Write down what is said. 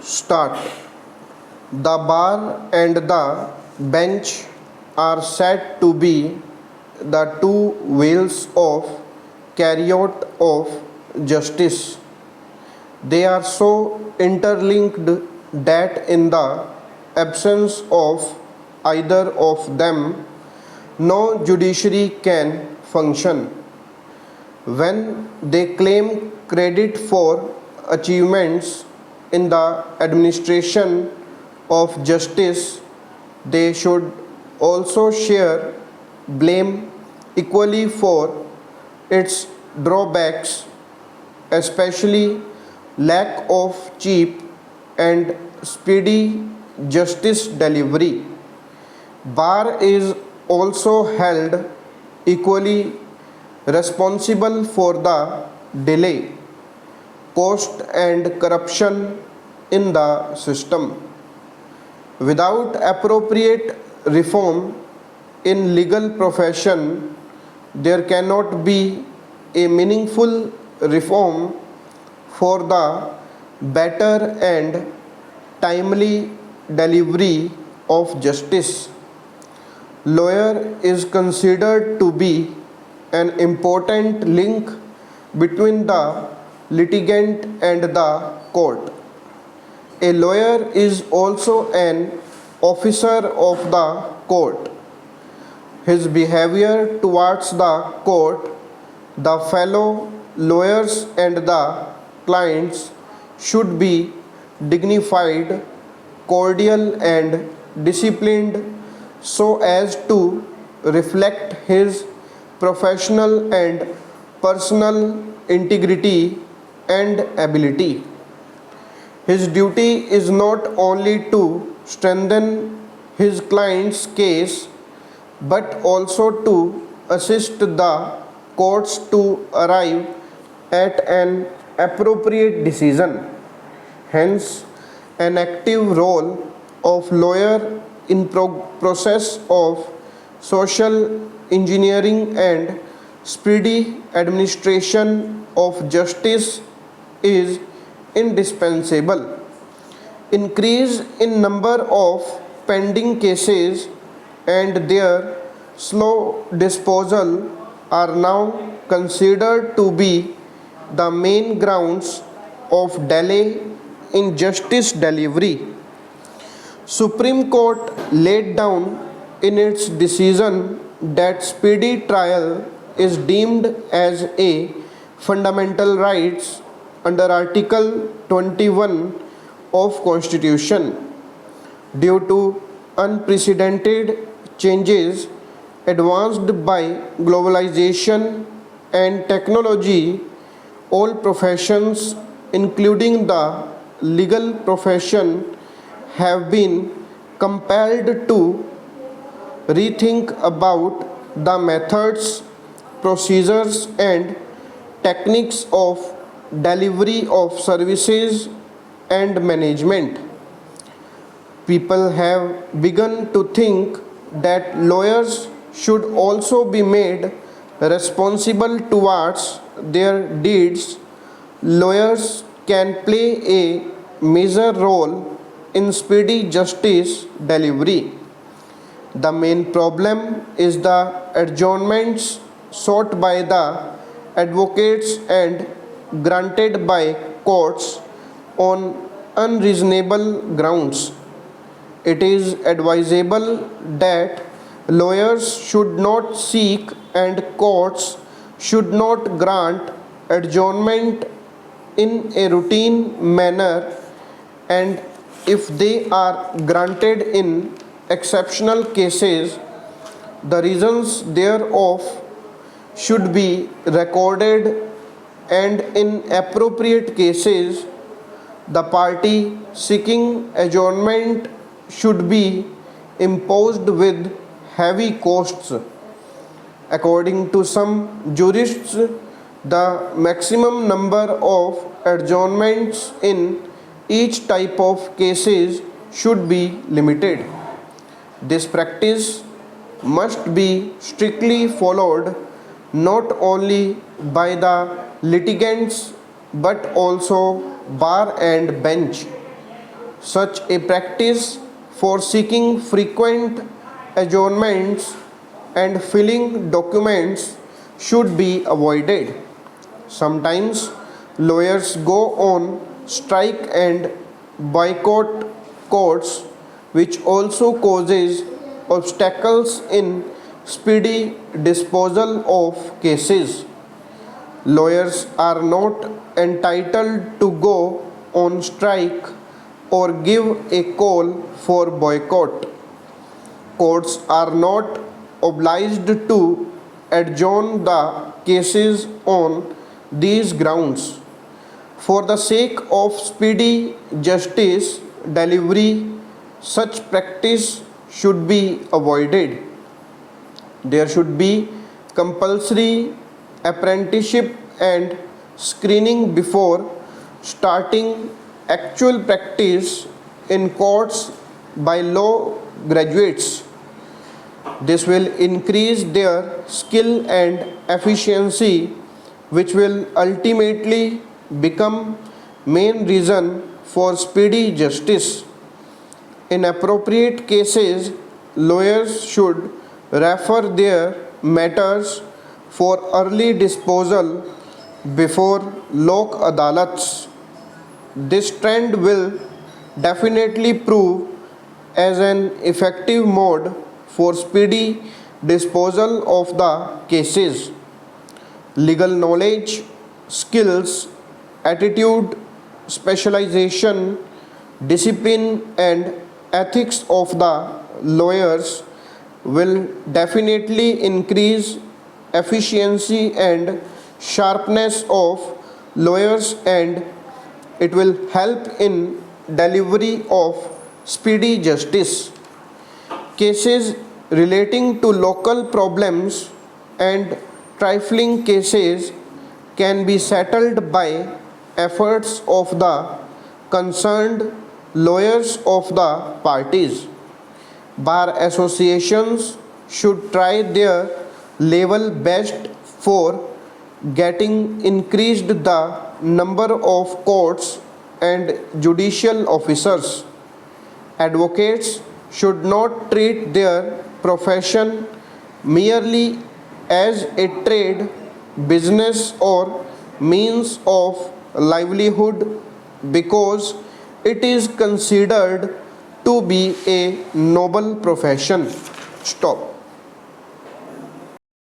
Start. The bar and the bench are said to be the two wheels of chariot of justice. They are so interlinked that in the absence of either of them, no judiciary can function. When they claim credit for achievements in the administration of justice, they should also share blame equally for its drawbacks, especially lack of cheap and speedy justice delivery. Bar is also held equally responsible for the delay, cost, and corruption in the system. Without appropriate reform in legal profession, there cannot be a meaningful reform for the better and timely delivery of justice. Lawyer is considered to be an important link between the litigant and the court. A lawyer is also an officer of the court. His behavior towards the court, the fellow lawyers, and the clients should be dignified, cordial, and disciplined so as to reflect his professional and personal integrity and ability. His duty is not only to strengthen his client's case but also to assist the courts to arrive at an appropriate decision. Hence, an active role of lawyer in process of social engineering and speedy administration of justice is indispensable. Increase in number of pending cases and their slow disposal are now considered to be the main grounds of delay in justice delivery. Supreme Court laid down in its decision that speedy trial is deemed as a fundamental rights under Article 21 of Constitution. Due to unprecedented changes advanced by globalization and technology, all professions, including the legal profession, have been compelled to rethink about the methods, procedures, and techniques of delivery of services and management. People have begun to think that lawyers should also be made responsible towards their deeds. Lawyers can play a major role in speedy justice delivery. The main problem is the adjournments sought by the advocates and granted by courts on unreasonable grounds. It is advisable that lawyers should not seek and courts should not grant adjournment in a routine manner, and if they are granted in exceptional cases, the reasons thereof should be recorded, and in appropriate cases, the party seeking adjournment should be imposed with heavy costs. According to some jurists, the maximum number of adjournments in each type of cases should be limited. This practice must be strictly followed not only by the litigants but also bar and bench. Such a practice for seeking frequent adjournments and filling documents should be avoided. Sometimes lawyers go on strike and boycott courts, which also causes obstacles in speedy disposal of cases. Lawyers are not entitled to go on strike or give a call for boycott. Courts are not obliged to adjourn the cases on these grounds. For the sake of speedy justice delivery, such practice should be avoided. There should be compulsory apprenticeship and screening before starting actual practice in courts by law graduates. This will increase their skill and efficiency, which will ultimately become main reason for speedy justice. In appropriate cases, lawyers should refer their matters for early disposal before lok adalats. This trend will definitely prove as an effective mode for speedy disposal of the cases. Legal knowledge, skills, attitude, specialization, discipline, and ethics of the lawyers will definitely increase efficiency and sharpness of lawyers, and it will help in delivery of speedy justice. Cases relating to local problems and trifling cases can be settled by efforts of the concerned lawyers of the parties. Bar associations should try their level best for getting increased the number of courts and judicial officers. Advocates should not treat their profession merely as a trade, business, or means of livelihood because it is considered to be a noble profession. Stop.